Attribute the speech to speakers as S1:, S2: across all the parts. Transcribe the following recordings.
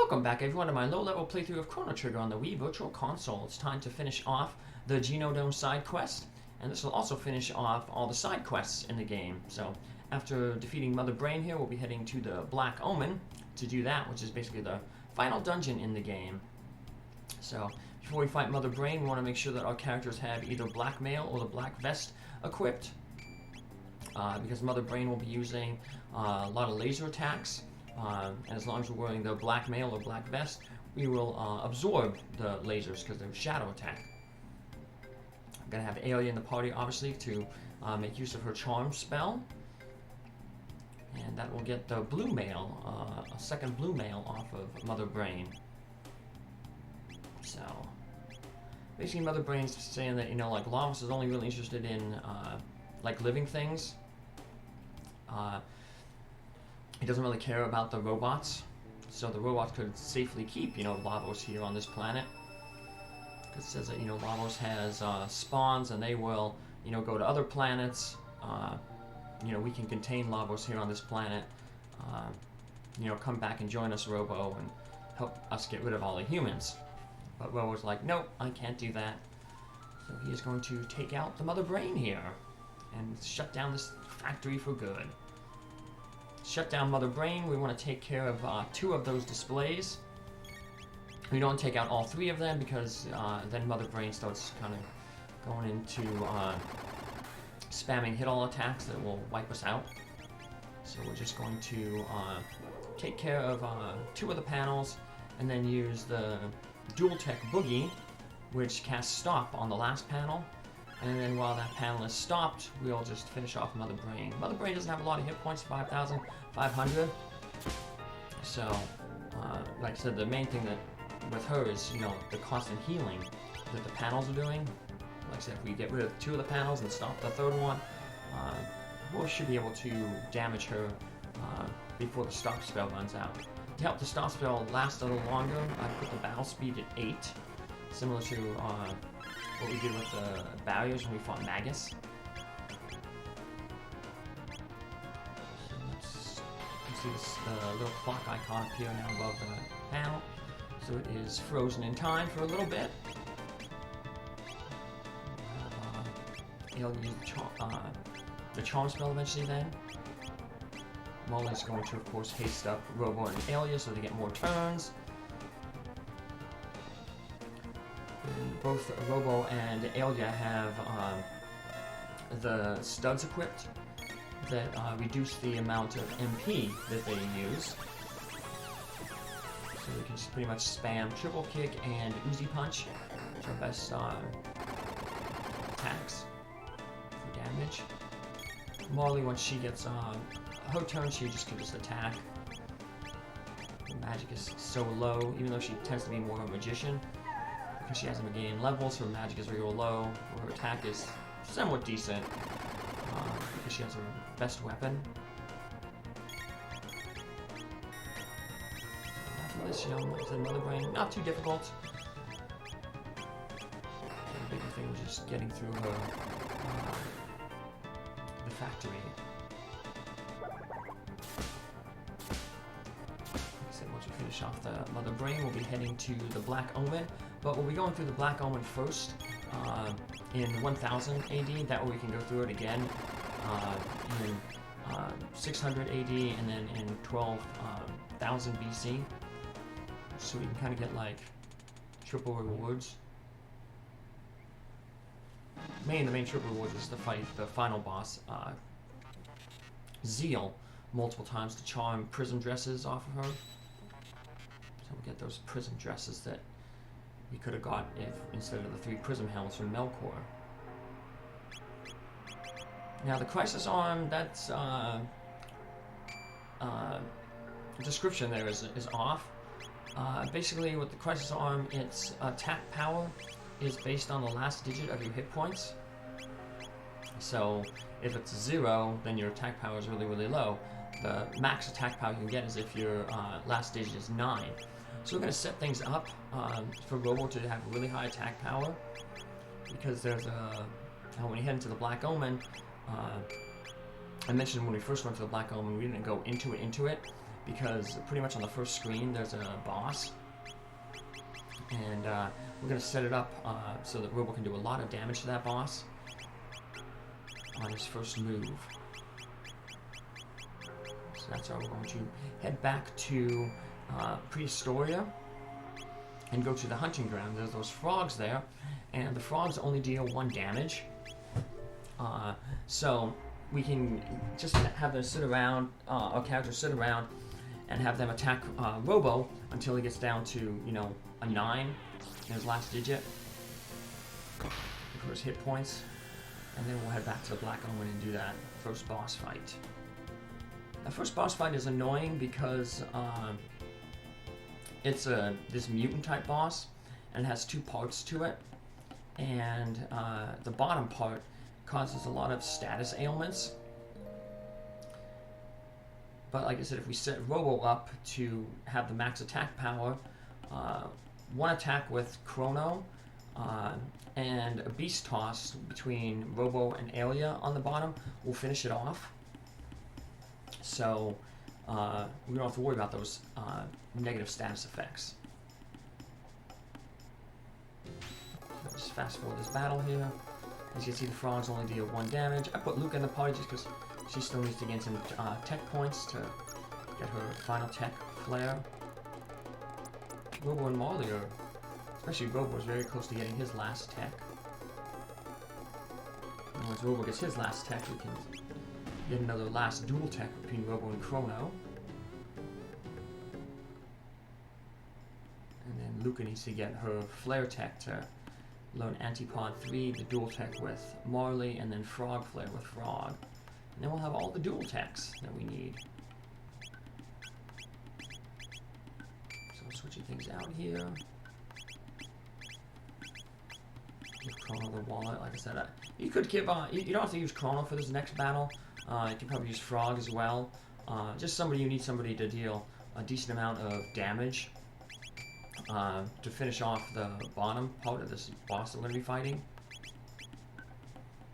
S1: Welcome back everyone to my low-level playthrough of Chrono Trigger on the Wii Virtual Console. It's time to finish off the Genodome side quest, and this will also finish off all the side quests in the game. So after defeating Mother Brain here, we'll be heading to the Black Omen to do that, which is basically the final dungeon in the game. So before we fight Mother Brain, we want to make sure that our characters have either Black Mail or the Black Vest equipped, because Mother Brain will be using a lot of laser attacks. And as long as we're wearing the Black Mail or Black Vest, we will absorb the lasers because they're shadow attack. I'm going to have Ayla in the party, obviously, to make use of her charm spell. And that will get the blue mail, a second blue mail off of Mother Brain. So, basically Mother Brain's saying that, you know, like, Lavos is only really interested in, like, living things. He doesn't really care about the robots, so the robots could safely keep, you know, Lavos here on this planet. It says that, you know, Lavos has spawns, and they will, you know, go to other planets. You know, we can contain Lavos here on this planet. You know, come back and join us, Robo, and help us get rid of all the humans. But Robo's like, nope, I can't do that. So he is going to take out the Mother Brain here and shut down this factory for good. Shut down Mother Brain. We want to take care of 2 of those displays. We don't take out all 3 of them because then Mother Brain starts kind of going into spamming hit all attacks that will wipe us out. So we're just going to take care of 2 of the panels and then use the Dual Tech Boogie, which casts Stop on the last panel. And then while that panel is stopped, we'll just finish off Mother Brain. Mother Brain doesn't have a lot of hit points, 5,500. So, like I said, the main thing that with her is, you know, the constant healing that the panels are doing. Like I said, if we get rid of 2 of the panels and stop the 3rd one, we should be able to damage her before the stop spell runs out. To help the stop spell last a little longer, I put the battle speed at 8, similar to what we did with the barriers when we fought Magus. So you can see this little clock icon appear now above the panel. So it is frozen in time for a little bit. We'll have Ayla use the charm spell eventually then. Marle is going to, of course, haste up Robo and Ayla so they get more turns. Both Robo and Ayla have the studs equipped that reduce the amount of MP that they use. So we can just pretty much spam Triple Kick and Uzi Punch, which are best attacks for damage. Marle, once she gets her turn, she just can just attack. Her magic is so low, even though she tends to be more of a magician. Because she hasn't been gaining levels, her magic is real low, her attack is somewhat decent, because she has her best weapon. After this, you know, like I said, Mother Brain, not too difficult. The bigger thing was just getting through her, the factory. Once we finish off the Mother Brain, we'll be heading to the Black Omen, but we'll be going through the Black Omen first in 1000 AD. That way we can go through it again in 600 AD and then in 12,000 BC, so we can kind of get like triple rewards. The main triple rewards is to fight the final boss, Zeal, multiple times to charm prism dresses off of her. So we'll get those prism dresses that we could have got if instead of the 3 prism helms from Melkor. Now the Crisis Arm, that's description there is off. Basically with the Crisis Arm, its attack power is based on the last digit of your hit points. So if it's 0, then your attack power is really, really low. The max attack power you can get is if your last digit is 9. So we're going to set things up for Robo to have really high attack power, because there's when you head into the Black Omen, I mentioned when we first went to the Black Omen, we didn't go into it, because pretty much on the first screen there's a boss, and we're going to set it up so that Robo can do a lot of damage to that boss on his first move. So that's how we're going to head back to Prehistoria and go to the hunting ground. There's those frogs there, and the frogs only deal 1 damage. So we can just have them sit around, our characters sit around, and have them attack Robo until he gets down to, you know, a 9 in his last digit for his hit points. And then we'll head back to the Black Omen and do that first boss fight. The first boss fight is annoying because it's this mutant type boss, and it has 2 parts to it. And the bottom part causes a lot of status ailments. But like I said, if we set Robo up to have the max attack power, 1 attack with Chrono, and a beast toss between Robo and Ayla on the bottom will finish it off. So we don't have to worry about those negative status effects. So just fast forward this battle here. As you can see, the frogs only deal 1 damage. I put Lucca in the party just because she still needs to gain some tech points to get her final tech flare. Robo and Marle are, especially Robo, is very close to getting his last tech. And once Robo gets his last tech, we can get another last dual tech between Robo and Chrono. And then Lucca needs to get her flare tech to learn Antipod 3, the dual tech with Marle, and then Frog Flare with Frog. And then we'll have all the dual techs that we need. So switching things out here. Give Chrono the wallet, like I said. You could give, you don't have to use Chrono for this next battle. You can probably use Frog as well. Just somebody, you need somebody to deal a decent amount of damage to finish off the bottom part of this boss that we're going to be fighting.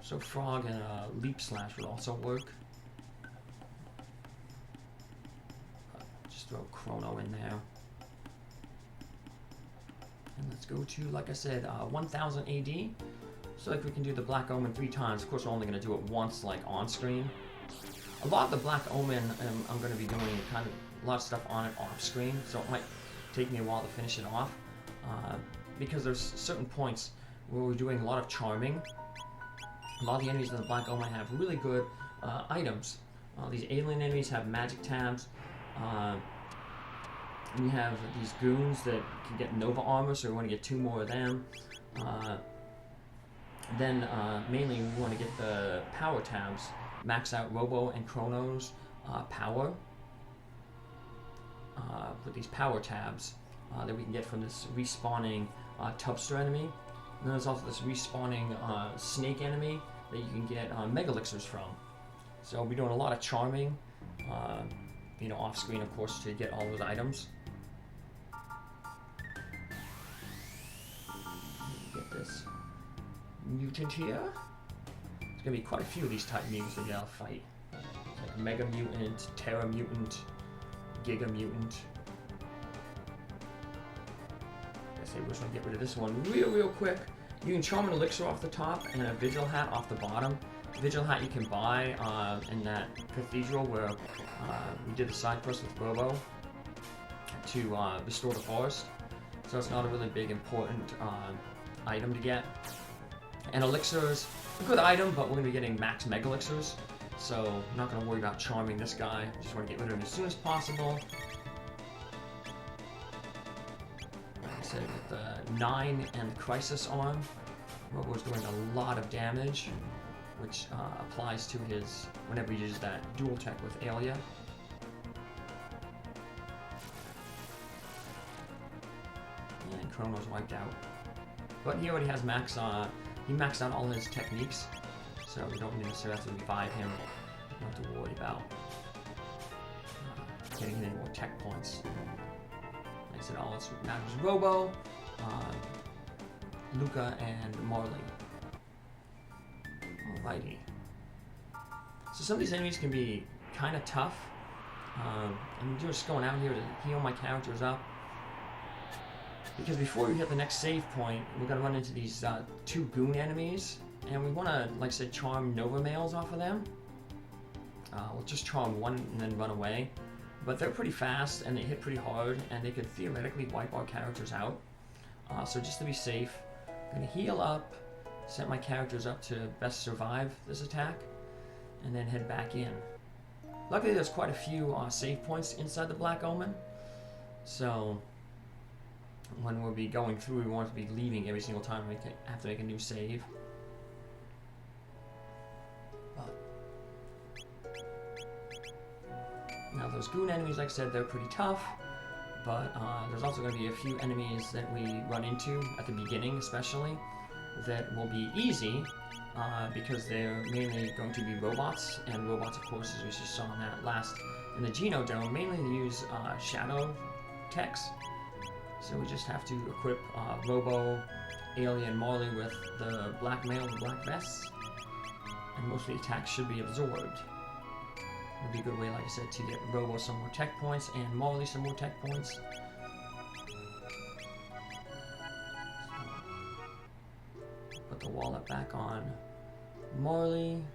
S1: So Frog and Leap Slash would also work. Just throw Chrono in there. And let's go to, like I said, 1000 AD. So like we can do the Black Omen 3 times. Of course, we're only going to do it once, like on screen. A lot of the Black Omen, I'm going to be doing kind of a lot of stuff on it off screen. So it might take me a while to finish it off. Because there's certain points where we're doing a lot of charming. A lot of the enemies in the Black Omen have really good items. These alien enemies have magic tabs. And you have these goons that can get Nova armor, so we want to get 2 more of them. Then mainly we want to get the power tabs. Max out Robo and Chrono's power. With these power tabs that we can get from this respawning Tubster enemy. And then there's also this respawning snake enemy that you can get Mega Elixirs from. So we'll be doing a lot of charming, you know, off screen, of course, to get all those items. Get this mutant here. There's gonna be quite a few of these type mutants that you gotta fight. Like Mega Mutant, Terra Mutant, Giga Mutant. I say we're just gonna get rid of this one real quick. You can charm an elixir off the top and a vigil hat off the bottom. Vigil hat you can buy in that cathedral where we did the side quest with Robo to restore the forest. So it's not a really big important item to get. And elixirs, a good item, but we're gonna be getting max Mega Elixirs. So I'm not going to worry about charming this guy. Just want to get rid of him as soon as possible. Like I said, with the 9 and the Crisis on, Robo's doing a lot of damage, which applies to his, whenever he uses that dual tech with Ayla. And Chrono's wiped out. But he already has max, he maxed out all his techniques. So we don't necessarily have to revive him. We don't have to worry about getting any more tech points. Like I said, all that's matters is Robo, Lucca, and Marle. Alrighty. So some of these enemies can be kind of tough. I'm just going out here to heal my characters up. Because before we hit the next save point, we're going to run into these 2 goon enemies. And we want to, like I said, charm Nova Males off of them. We'll just charm one and then run away. But they're pretty fast and they hit pretty hard. And they could theoretically wipe our characters out. So just to be safe, I'm going to heal up. Set my characters up to best survive this attack. And then head back in. Luckily there's quite a few save points inside the Black Omen. So when we'll be going through, we won't have to be leaving every single time we have to make a new save. Now those goon enemies, like I said, they're pretty tough. But there's also going to be a few enemies that we run into at the beginning especially that will be easy. Because they're mainly going to be robots, and robots, of course, as we just saw in that last in the Geno Dome, mainly use shadow techs. So we just have to equip Robo, Ayla, and Marle with the black mail and black vests, and most of the attacks should be absorbed. It'd be a good way, like I said, to get Robo some more tech points and Marle some more tech points. Put the wallet back on Marle, and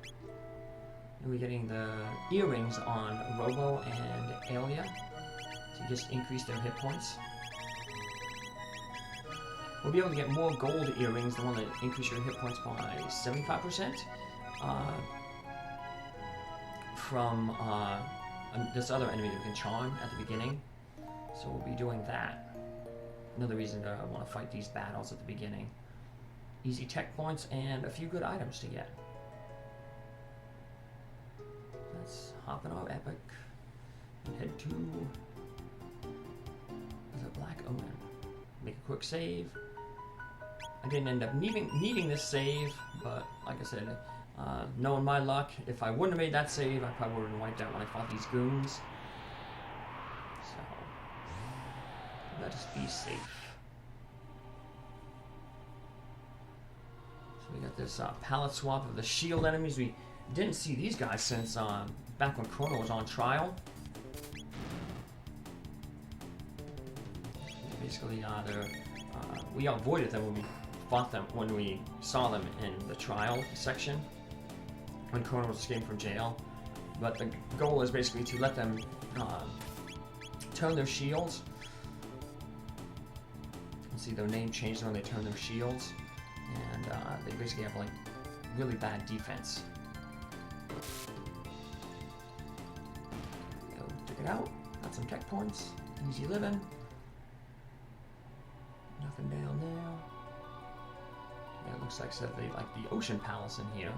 S1: we're getting the earrings on Robo and Ayla to just increase their hit points. We'll be able to get more gold earrings, the one that increase your hit points by 75%, from this other enemy that we can charm at the beginning. So we'll be doing that. Another reason to want to fight these battles at the beginning. Easy tech points and a few good items to get. Let's hop in our epic and head to the Black Omen. Make a quick save. I didn't end up needing this save, but like I said, knowing my luck, if I wouldn't have made that save, I probably would have been wiped out when I fought these goons. So, let us be safe. So we got this palette swap of the shield enemies. We didn't see these guys since back when Chrono was on trial. Basically, we avoided them when we fought them, when we saw them in the trial section, when Chrono was escaping from jail. But the goal is basically to let them turn their shields. You can see their name changes when they turn their shields. And they basically have like really bad defense. Go check it out. Got some tech points. Easy living. Nothing down there. Yeah, it looks like they like the Ocean Palace in here.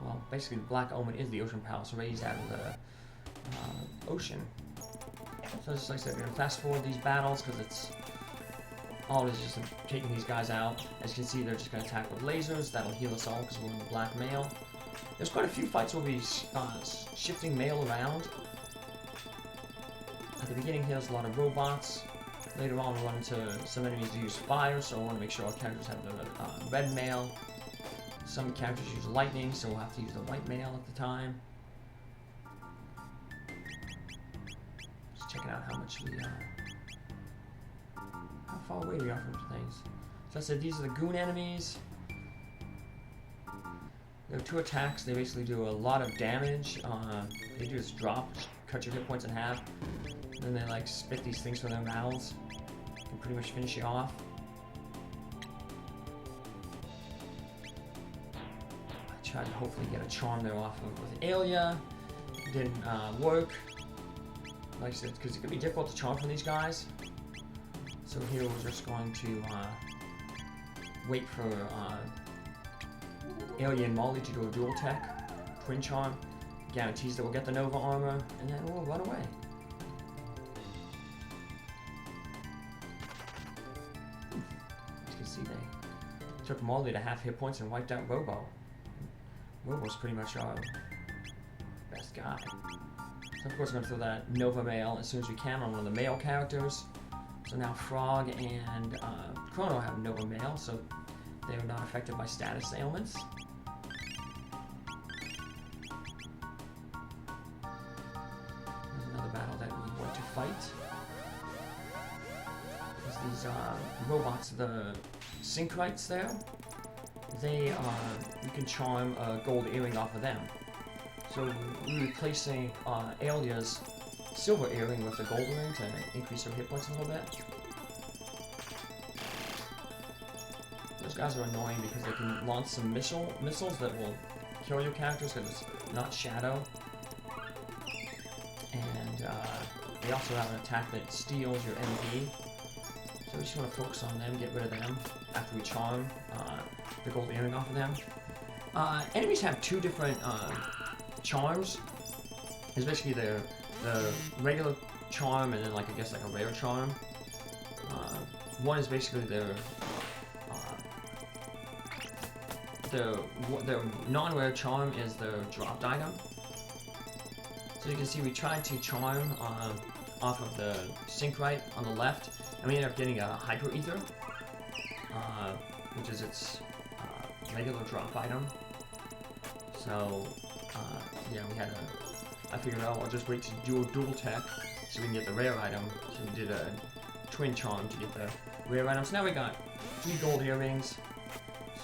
S1: Well, basically the Black Omen is the Ocean Palace raised out of the ocean. So just like I said, we're gonna fast forward these battles because it's all it is just taking these guys out. As you can see, they're just going to attack with lasers. That'll heal us all because we're in the black mail. There's quite a few fights where we'll be shifting mail around. At the beginning here, there's a lot of robots. Later on, we'll run into some enemies that use fire, so we want to make sure our characters have the red mail. Some characters use lightning, so we'll have to use the white mail at the time. Just checking out how much we how far away we are from things. So I said these are the goon enemies. There are 2 attacks. They basically do a lot of damage. They do this drop, cut your hit points in half. And then they like spit these things from their mouths. Can pretty much finish you off. I tried to hopefully get a charm there off of with Ayla. Didn't work. Like I said, because it could be difficult to charm from these guys. So here we're just going to wait for Ayla and Marle to do a dual tech. Twin charm guarantees that we'll get the Nova armor, and then we'll run away. As you can see, they took Marle to half hit points and wiped out Robo. Robo's pretty much our best guy. So of course we're going to throw that Nova mail as soon as we can on one of the male characters. So now Frog and Chrono have Nova mail, so they are not affected by status ailments. these robots, the Synchronites there. They you can charm a gold earring off of them. So we're replacing Ayla's silver earring with a gold earring to increase her hit points a little bit. Those guys are annoying because they can launch some missiles that will kill your characters because it's not shadow. And they also have an attack that steals your MP. So we just want to focus on them, get rid of them after we charm the gold earring off of them. Enemies have two different charms. It's basically the regular charm and then like I guess like a rare charm. One is basically their non-rare charm is their dropped item. So you can see we tried to charm off of the Synchrite on the left, and we ended up getting a Hyper Ether, which is its regular drop item. So yeah, I figured out I'll just wait to do a dual tech so we can get the rare item. So we did a twin charm to get the rare item. So now we got 3 gold earrings.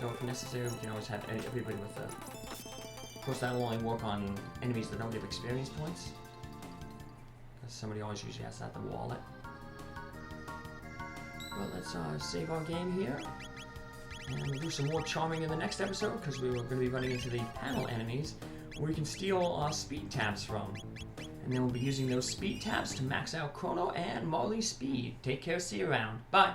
S1: So if necessary, we can always have everybody with the... Of course, that will only work on enemies that don't give experience points. Because somebody always usually has that at the wallet. Well, let's save our game here. And we'll do some more charming in the next episode, because we were going to be running into the panel enemies, where you can steal speed tabs from. And then we'll be using those speed tabs to max out Chrono and Marle's speed. Take care, see you around. Bye!